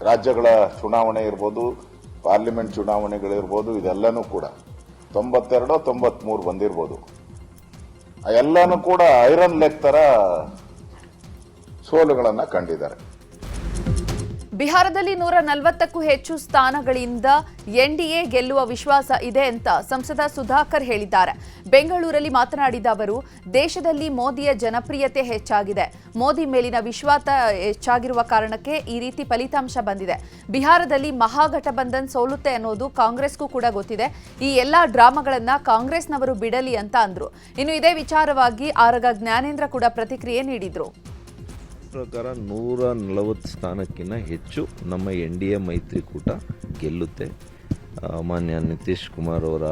ರಾಜ್ಯಗಳ ಚುನಾವಣೆ ಇರ್ಬೋದು, ಪಾರ್ಲಿಮೆಂಟ್ ಚುನಾವಣೆಗಳಿರ್ಬೋದು, ಇದೆಲ್ಲನೂ ಕೂಡ 92, 93 ಬಂದಿರ್ಬೋದು. ಎಲ್ಲಾನು ಕೂಡ ಐರನ್ ಲೆಗ್ ತರ ಸೋಲುಗಳನ್ನು ಕಂಡಿದ್ದಾರೆ. ಬಿಹಾರದಲ್ಲಿ 140ಕ್ಕೂ ಹೆಚ್ಚು ಸ್ಥಾನಗಳಿಂದ ಎನ್ಡಿಎ ಗೆಲ್ಲುವ ವಿಶ್ವಾಸ ಇದೆ ಅಂತ ಸಂಸದ ಸುಧಾಕರ್ ಹೇಳಿದ್ದಾರೆ. ಬೆಂಗಳೂರಲ್ಲಿ ಮಾತನಾಡಿದ ಅವರು, ದೇಶದಲ್ಲಿ ಮೋದಿಯ ಜನಪ್ರಿಯತೆ ಹೆಚ್ಚಾಗಿದೆ. ಮೋದಿ ಮೇಲಿನ ವಿಶ್ವಾಸ ಹೆಚ್ಚಾಗಿರುವ ಕಾರಣಕ್ಕೆ ಈ ರೀತಿ ಫಲಿತಾಂಶ ಬಂದಿದೆ. ಬಿಹಾರದಲ್ಲಿ ಮಹಾಗಠಬಂಧನ್ ಸೋಲುತ್ತೆ ಅನ್ನೋದು ಕಾಂಗ್ರೆಸ್ಗೂ ಕೂಡ ಗೊತ್ತಿದೆ. ಈ ಎಲ್ಲಾ ಡ್ರಾಮಾಗಳನ್ನ ಕಾಂಗ್ರೆಸ್ನವರು ಬಿಡಲಿ ಅಂತ ಅಂದ್ರು. ಇನ್ನು ಇದೇ ವಿಚಾರವಾಗಿ ಆರಗ ಜ್ಞಾನೇಂದ್ರ ಕೂಡ ಪ್ರತಿಕ್ರಿಯೆ ನೀಡಿದ್ರು. ಪ್ರಕಾರ 140 ಸ್ಥಾನಕ್ಕಿಂತ ಹೆಚ್ಚು ನಮ್ಮ NDA ಮೈತ್ರಿಕೂಟ ಗೆಲ್ಲುತ್ತೆ. ಮಾನ್ಯ ನಿತೀಶ್ ಕುಮಾರ್ ಅವರ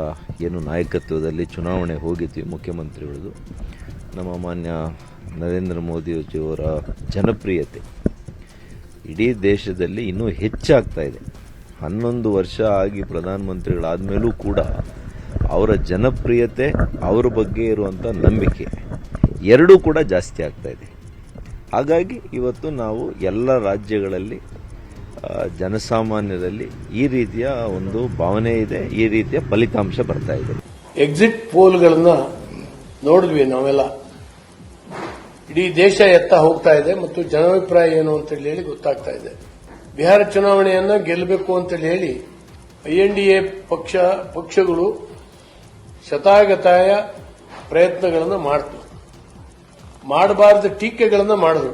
ಏನು ನಾಯಕತ್ವದಲ್ಲಿ ಚುನಾವಣೆ ಹೋಗಿದ್ವಿ ಮುಖ್ಯಮಂತ್ರಿಗಳದು, ನಮ್ಮ ಮಾನ್ಯ ನರೇಂದ್ರ ಮೋದಿಯವರ ಜನಪ್ರಿಯತೆ ಇಡೀ ದೇಶದಲ್ಲಿ ಇನ್ನೂ ಹೆಚ್ಚಾಗ್ತಾ ಇದೆ. 11 ವರ್ಷ ಆಗಿ ಪ್ರಧಾನಮಂತ್ರಿಗಳಾದ ಮೇಲೂ ಕೂಡ ಅವರ ಜನಪ್ರಿಯತೆ, ಅವರ ಬಗ್ಗೆ ಇರುವಂಥ ನಂಬಿಕೆ ಎರಡೂ ಕೂಡ ಜಾಸ್ತಿ ಆಗ್ತಾ ಇದೆ. ಹಾಗಾಗಿ ಇವತ್ತು ನಾವು ಎಲ್ಲ ರಾಜ್ಯಗಳಲ್ಲಿ ಜನಸಾಮಾನ್ಯರಲ್ಲಿ ಈ ರೀತಿಯ ಒಂದು ಭಾವನೆ ಇದೆ, ಈ ರೀತಿಯ ಫಲಿತಾಂಶ ಬರ್ತಾ ಇದೆ. ಎಕ್ಸಿಟ್ ಪೋಲ್ಗಳನ್ನ ನೋಡಿದ್ವಿ ನಾವೆಲ್ಲ. ಇಡೀ ದೇಶ ಎತ್ತ ಹೋಗ್ತಾ ಇದೆ ಮತ್ತು ಜನಾಭಿಪ್ರಾಯ ಏನು ಅಂತ ಹೇಳಿ ಗೊತ್ತಾಗ್ತಾ ಇದೆ. ಬಿಹಾರ ಚುನಾವಣೆಯನ್ನ ಗೆಲ್ಲಬೇಕು ಅಂತ ಹೇಳಿ INDA ಪಕ್ಷಗಳು ಶತಾಯಗತಾಯ ಪ್ರಯತ್ನಗಳನ್ನು ಮಾಡ್ತು, ಮಾಡಬಾರ್ದ ಟೀಕೆಗಳನ್ನ ಮಾಡಿದ್ರು.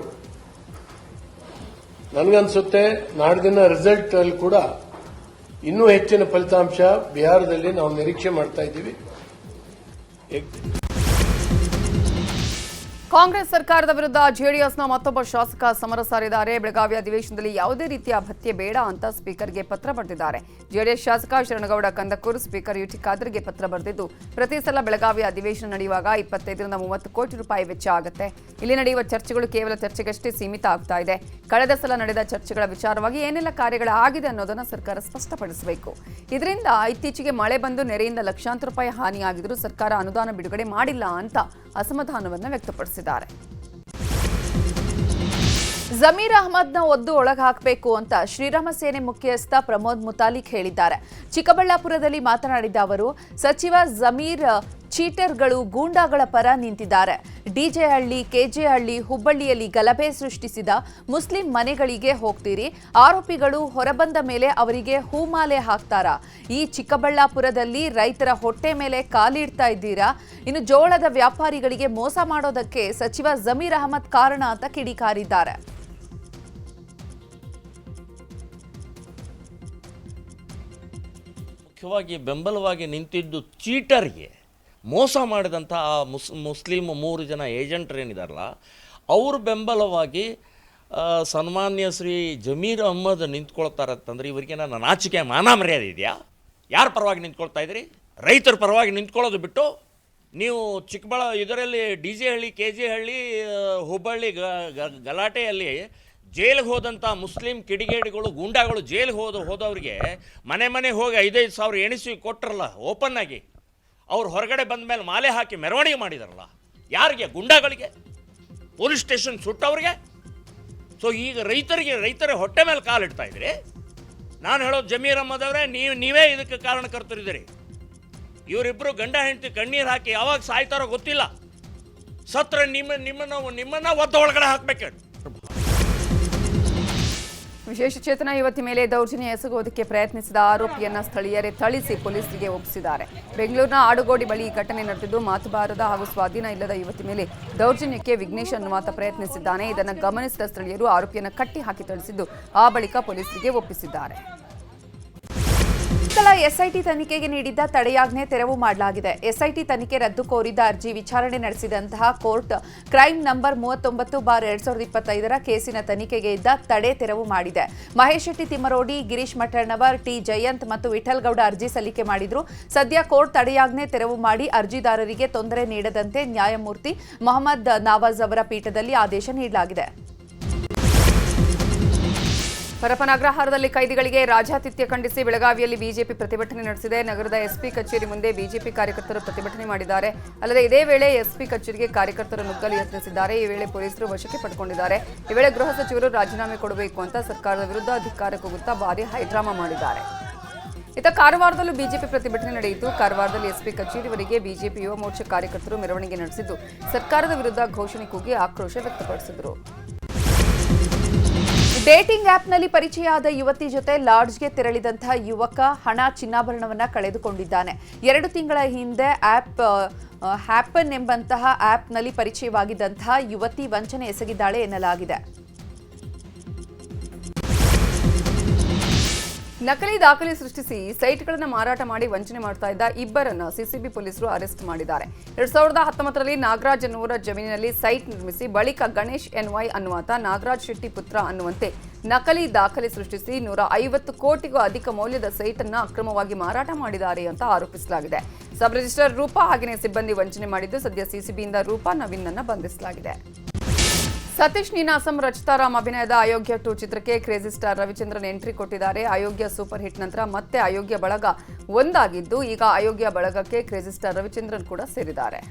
ನನಗನ್ಸುತ್ತೆ ನಾಡಿನ ರಿಸಲ್ಟ್ ಅಲ್ಲಿ ಕೂಡ ಇನ್ನೂ ಹೆಚ್ಚಿನ ಫಲಿತಾಂಶ ಬಿಹಾರದಲ್ಲಿ ನಾವು ನಿರೀಕ್ಷೆ ಮಾಡ್ತಾ ಇದ್ದೀವಿ. ಕಾಂಗ್ರೆಸ್ ಸರ್ಕಾರದ ವಿರುದ್ಧ ಜೆಡಿಎಸ್ನ ಮತ್ತೊಬ್ಬ ಶಾಸಕ ಸಮರ ಸಾರಿದ್ದಾರೆ. ಬೆಳಗಾವಿ ಅಧಿವೇಶನದಲ್ಲಿ ಯಾವುದೇ ರೀತಿಯ ಭತ್ಯೆ ಬೇಡ ಅಂತ ಸ್ಪೀಕರ್ಗೆ ಪತ್ರ ಬರೆದಿದ್ದಾರೆ. ಜೆಡಿಎಸ್ ಶಾಸಕ ಶರಣಗೌಡ ಕಂದಕೂರ್ ಸ್ಪೀಕರ್ UT ಖಾದರ್ಗೆ ಪತ್ರ ಬರೆದಿದ್ದು, ಪ್ರತಿ ಸಲ ಬೆಳಗಾವಿ ಅಧಿವೇಶನ ನಡೆಯುವಾಗ 25ರಿಂದ 30 ಕೋಟಿ ರೂಪಾಯಿ ವೆಚ್ಚ ಆಗುತ್ತೆ. ಇಲ್ಲಿ ನಡೆಯುವ ಚರ್ಚೆಗಳು ಕೇವಲ ಚರ್ಚೆಗಷ್ಟೇ ಸೀಮಿತ ಆಗ್ತಾ ಇದೆ. ಕಳೆದ ಸಲ ನಡೆದ ಚರ್ಚೆಗಳ ವಿಚಾರವಾಗಿ ಏನೆಲ್ಲ ಕಾರ್ಯಗಳಾಗಿದೆ ಅನ್ನೋದನ್ನು ಸರ್ಕಾರ ಸ್ಪಷ್ಟಪಡಿಸಬೇಕು. ಇದರಿಂದ ಇತ್ತೀಚೆಗೆ ಮಳೆ ಬಂದು ನೆರೆಯಿಂದ ಲಕ್ಷಾಂತರ ರೂಪಾಯಿ ಹಾನಿಯಾಗಿದ್ರೂ ಸರ್ಕಾರ ಅನುದಾನ ಬಿಡುಗಡೆ ಮಾಡಿಲ್ಲ ಅಂತ ಅಸಮಾಧಾನವನ್ನು ವ್ಯಕ್ತಪಡಿಸಿದ್ದಾರೆ. ಜಮೀರ್ ಅಹ್ಮದ್ನ ಒದ್ದು ಒಳಗಾಕಬೇಕು ಅಂತ ಶ್ರೀರಾಮ ಸೇನೆ ಮುಖ್ಯಸ್ಥ ಪ್ರಮೋದ್ ಮುತಾಲಿಕ್ ಹೇಳಿದ್ದಾರೆ. ಚಿಕ್ಕಬಳ್ಳಾಪುರದಲ್ಲಿ ಮಾತನಾಡಿದ ಅವರು, ಸಚಿವ ಜಮೀರ್ ಚೀಟರ್ಗಳು, ಗೂಂಡಾಗಳ ಪರ ನಿಂತಿದ್ದಾರೆ. ಡಿಜೆ ಹಳ್ಳಿ, ಕೆಜೆ ಹಳ್ಳಿ, ಹುಬ್ಬಳ್ಳಿಯಲ್ಲಿ ಗಲಭೆ ಸೃಷ್ಟಿಸಿದ ಮುಸ್ಲಿಂ ಮನೆಗಳಿಗೆ ಹೋಗ್ತೀರಿ. ಆರೋಪಿಗಳು ಹೊರಬಂದ ಮೇಲೆ ಅವರಿಗೆ ಹೂಮಾಲೆ ಹಾಕ್ತಾರಾ? ಈ ಚಿಕ್ಕಬಳ್ಳಾಪುರದಲ್ಲಿ ರೈತರ ಹೊಟ್ಟೆ ಮೇಲೆ ಕಾಲಿಡ್ತಾ ಇದ್ದೀರಾ? ಇನ್ನು ಜೋಳದ ವ್ಯಾಪಾರಿಗಳಿಗೆ ಮೋಸ ಮಾಡೋದಕ್ಕೆ ಸಚಿವ ಜಮೀರ್ ಅಹ್ಮದ್ ಕಾರಣ ಅಂತ ಕಿಡಿಕಾರಿದ್ದಾರೆ. ಮುಖ್ಯವಾಗಿ ಬೆಂಬಲವಾಗಿ ನಿಂತಿದ್ದು ಚೀಟರ್ಗೆ, ಮೋಸ ಮಾಡಿದಂಥ ಆ ಮುಸ್ಲಿಂ 3 ಜನ ಏಜೆಂಟ್ರೇನಿದಾರಲ್ಲ, ಅವರು ಬೆಂಬಲವಾಗಿ ಸನ್ಮಾನ್ಯ ಶ್ರೀ ಜಮೀರ್ ಅಹ್ಮದ್ ನಿಂತ್ಕೊಳ್ತಾರಂತಂದ್ರೆ ಇವರಿಗೆ ನನ್ನ ನಾಚಿಕೆ ಮಾನ ಮರ್ಯಾದೆ ಇದೆಯಾ? ಯಾರ ಪರವಾಗಿ ನಿಂತ್ಕೊಳ್ತಾ ಇದ್ದೀರಿ? ರೈತರ ಪರವಾಗಿ ನಿಂತ್ಕೊಳ್ಳೋದು ಬಿಟ್ಟು ನೀವು ಇದರಲ್ಲಿ DJ ಹಳ್ಳಿ, KJ ಹಳ್ಳಿ, ಹುಬ್ಬಳ್ಳಿ ಗಲಾಟೆಯಲ್ಲಿ ಜೈಲಿಗೆ ಹೋದಂಥ ಮುಸ್ಲಿಂ ಕಿಡಿಗೇಡಿಗಳು, ಗೂಂಡಾಗಳು ಜೈಲಿಗೆ ಹೋದವ್ರಿಗೆ ಮನೆ ಹೋಗಿ 5-5 ಸಾವಿರ ಎಣಿಸಿ ಕೊಟ್ಟರಲ್ಲ ಓಪನ್ ಆಗಿ. ಅವ್ರು ಹೊರಗಡೆ ಬಂದ ಮೇಲೆ ಮಾಲೆ ಹಾಕಿ ಮೆರವಣಿಗೆ ಮಾಡಿದಾರಲ್ಲ. ಯಾರಿಗೆ? ಗುಂಡಾಗಳಿಗೆ, ಪೊಲೀಸ್ ಸ್ಟೇಷನ್ ಸುಟ್ಟವ್ರಿಗೆ. ಸೊ ಈಗ ರೈತರ ಹೊಟ್ಟೆ ಮೇಲೆ ಕಾಲಿಡ್ತಾ ಇದ್ರಿ. ನಾನು ಹೇಳೋದು ಜಮೀರ್ ಅಹ್ಮದ್ ಅವರೇ, ನೀವೇ ಇದಕ್ಕೆ ಕಾರಣಕರ್ತರಿದ್ದೀರಿ. ಇವರಿಬ್ಬರು ಗಂಡ ಹೆಂಡತಿ ಕಣ್ಣೀರು ಹಾಕಿ ಯಾವಾಗ ಸಾಯ್ತಾರೋ ಗೊತ್ತಿಲ್ಲ. ಸತ್ರ ನಿಮ್ಮನ್ನ ಒದ್ದ ಒಳಗಡೆ ಹಾಕ್ಬೇಕು. ವಿಶೇಷ ಚೇತನ ಯುವತಿ ಮೇಲೆ ದೌರ್ಜನ್ಯ ಎಸಗುವುದಕ್ಕೆ ಪ್ರಯತ್ನಿಸಿದ ಆರೋಪಿಯನ್ನ ಸ್ಥಳೀಯರೇ ಥಳಿಸಿ ಪೊಲೀಸರಿಗೆ ಒಪ್ಪಿಸಿದ್ದಾರೆ. ಬೆಂಗಳೂರಿನ ಆಡುಗೋಡಿ ಬಳಿ ಈ ಘಟನೆ ನಡೆದಿದ್ದು, ಮಾತುಬಾರದ ಹಾಗೂ ಸ್ವಾಧೀನ ಇಲ್ಲದ ಯುವತಿ ಮೇಲೆ ದೌರ್ಜನ್ಯಕ್ಕೆ ವಿಘ್ನೇಶ್ ಅನ್ನುವಾತ ಪ್ರಯತ್ನಿಸಿದ್ದಾನೆ. ಇದನ್ನು ಗಮನಿಸಿದ ಸ್ಥಳೀಯರು ಆರೋಪಿಯನ್ನು ಕಟ್ಟಿ ಹಾಕಿ ಥಳಿಸಿದ್ದು, ಆ ಬಳಿಕ ಪೊಲೀಸರಿಗೆ ಒಪ್ಪಿಸಿದ್ದಾರೆ. SIT ತನಿಖೆಗೆ ನೀಡಿದ್ದ ತಡೆಯಾಜ್ಞೆ ತೆರವು ಮಾಡಲಾಗಿದೆ. SIT ತನಿಖೆ ರದ್ದು ಕೋರಿದ್ದ ಅರ್ಜಿ ವಿಚಾರಣೆ ನಡೆಸಿದಂತಹ ಕೋರ್ಟ್ ಕ್ರೈಮ್ ನಂಬರ್ 39/2025 ಕೇಸಿನ ತನಿಖೆಗೆ ಇದ್ದ ತಡೆ ತೆರವು ಮಾಡಿದೆ. ಮಹೇಶ್ ಶೆಟ್ಟಿ ತಿಮ್ಮರೋಡಿ, ಗಿರೀಶ್ ಮಠಣ್ಣವರ್, T ಜಯಂತ್ ಮತ್ತು ವಿಠಲ್ ಗೌಡ ಅರ್ಜಿ ಸಲ್ಲಿಕೆ ಮಾಡಿದ್ರು. ಸದ್ಯ ಕೋರ್ಟ್ ತಡೆಯಾಜ್ಞೆ ತೆರವು ಮಾಡಿ ಅರ್ಜಿದಾರರಿಗೆ ತೊಂದರೆ ನೀಡದಂತೆ ನ್ಯಾಯಮೂರ್ತಿ ಮೊಹಮ್ಮದ್ ನವಾಜ್ ಅವರ ಪೀಠದಲ್ಲಿ ಆದೇಶ ನೀಡಲಾಗಿದೆ. ಪರಪ್ಪನ ಅಗ್ರಹಾರದಲ್ಲಿ ಕೈದಿಗಳಿಗೆ ರಾಜಾತಿಥ್ಯ ಖಂಡಿಸಿ ಬೆಳಗಾವಿಯಲ್ಲಿ ಬಿಜೆಪಿ ಪ್ರತಿಭಟನೆ ನಡೆಸಿದೆ. ನಗರದ SP ಕಚೇರಿ ಮುಂದೆ ಬಿಜೆಪಿ ಕಾರ್ಯಕರ್ತರು ಪ್ರತಿಭಟನೆ ಮಾಡಿದ್ದಾರೆ. ಅಲ್ಲದೆ ಇದೇ ವೇಳೆ SP ಕಚೇರಿಗೆ ಕಾರ್ಯಕರ್ತರು ನುಗ್ಗಲು ಯತ್ನಿಸಿದ್ದಾರೆ. ಈ ವೇಳೆ ಪೊಲೀಸರು ವಶಕ್ಕೆ ಪಡೆದುಕೊಂಡಿದ್ದಾರೆ. ಈ ವೇಳೆ ಗೃಹ ಸಚಿವರು ರಾಜೀನಾಮೆ ಕೊಡಬೇಕು ಅಂತ ಸರ್ಕಾರದ ವಿರುದ್ಧ ಅಧಿಕಾರಕ್ಕೆ ಹೋಗುತ್ತಾ ಭಾರಿ ಹೈಡ್ರಾಮಾ ಮಾಡಿದ್ದಾರೆ. ಇತ್ತ ಕಾರವಾರದಲ್ಲೂ ಬಿಜೆಪಿ ಪ್ರತಿಭಟನೆ ನಡೆಯಿತು. ಕಾರವಾರದಲ್ಲಿ SP ಕಚೇರಿವರೆಗೆ ಬಿಜೆಪಿ ಯುವ ಮೋರ್ಚಾ ಕಾರ್ಯಕರ್ತರು ಮೆರವಣಿಗೆ ನಡೆಸಿದ್ದು, ಸರ್ಕಾರದ ವಿರುದ್ಧ ಘೋಷಣೆ ಕೂಗಿ ಆಕ್ರೋಶ ವ್ಯಕ್ತಪಡಿಸಿದರು. ಡೇಟಿಂಗ್ ಆಪ್ನಲ್ಲಿ ಪರಿಚಯ ಆದ ಯುವತಿ ಜೊತೆ ಲಾಡ್ಜ್ಗೆ ತೆರಳಿದಂತಹ ಯುವಕ ಹಣ ಚಿನ್ನಾಭರಣವನ್ನ ಕಳೆದುಕೊಂಡಿದ್ದಾನೆ. 2 ತಿಂಗಳ ಹಿಂದೆ ಹ್ಯಾಪನ್ ಎಂಬಂತಹ ಆಪ್ನಲ್ಲಿ ಪರಿಚಯವಾಗಿದ್ದಂತಹ ಯುವತಿ ವಂಚನೆ ಎಸಗಿದ್ದಾಳೆ ಎನ್ನಲಾಗಿದೆ. ನಕಲಿ ದಾಖಲೆ ಸೃಷ್ಟಿಸಿ ಸೈಟ್ಗಳನ್ನು ಮಾರಾಟ ಮಾಡಿ ವಂಚನೆ ಮಾಡ್ತಾ ಇದ್ದ ಇಬ್ಬರನ್ನು ಸಿಸಿಬಿ ಪೊಲೀಸರು ಅರೆಸ್ಟ್ ಮಾಡಿದ್ದಾರೆ. 2019ರಲ್ಲಿ ನಾಗರಾಜ್ ಎನ್ನುವರ ಜಮೀನಿನಲ್ಲಿ ಸೈಟ್ ನಿರ್ಮಿಸಿ ಬಳಿಕ ಗಣೇಶ್ ಎನ್ವೈ ಅನ್ನುವಾತ ನಾಗರಾಜ್ ಶೆಟ್ಟಿ ಪುತ್ರ ಅನ್ನುವಂತೆ ನಕಲಿ ದಾಖಲೆ ಸೃಷ್ಟಿಸಿ 150 ಕೋಟಿಗೂ ಅಧಿಕ ಮೌಲ್ಯದ ಸೈಟ್ ಅನ್ನು ಅಕ್ರಮವಾಗಿ ಮಾರಾಟ ಮಾಡಿದ್ದಾರೆ ಅಂತ ಆರೋಪಿಸಲಾಗಿದೆ. ಸಬ್ ರಿಜಿಸ್ಟರ್ ರೂಪಾ ಹಾಗೆಯೇ ಸಿಬ್ಬಂದಿ ವಂಚನೆ ಮಾಡಿದ್ದು ಸದ್ಯ ಸಿಸಿಬಿಯಿಂದ ರೂಪಾ ನವೀನ್ ಅನ್ನು ಬಂಧಿಸಲಾಗಿದೆ. ಸತೀಶ್ ನೀನಾಸಂ ರಚಿತಾರಾಮ್ ಅಭಿನಯದ ಅಯೋಗ್ಯ 2 ಚಿತ್ರಕ್ಕೆ ಕ್ರೇಜಿ ಸ್ಟಾರ್ ರವಿಚಂದ್ರನ್ ಎಂಟ್ರಿ ಕೊಟ್ಟಿದ್ದಾರೆ. ಅಯೋಗ್ಯ ಸೂಪರ್ ಹಿಟ್ ನಂತರ ಮತ್ತೆ ಅಯೋಗ್ಯ ಬಳಗ ಒಂದಾಗಿದ್ದು ಈಗ ಅಯೋಗ್ಯ ಬಳಗಕ್ಕೆ ಕ್ರೇಜಿ ಸ್ಟಾರ್ ರವಿಚಂದ್ರನ್ ಕೂಡ ಸೇರಿದ್ದಾರೆ.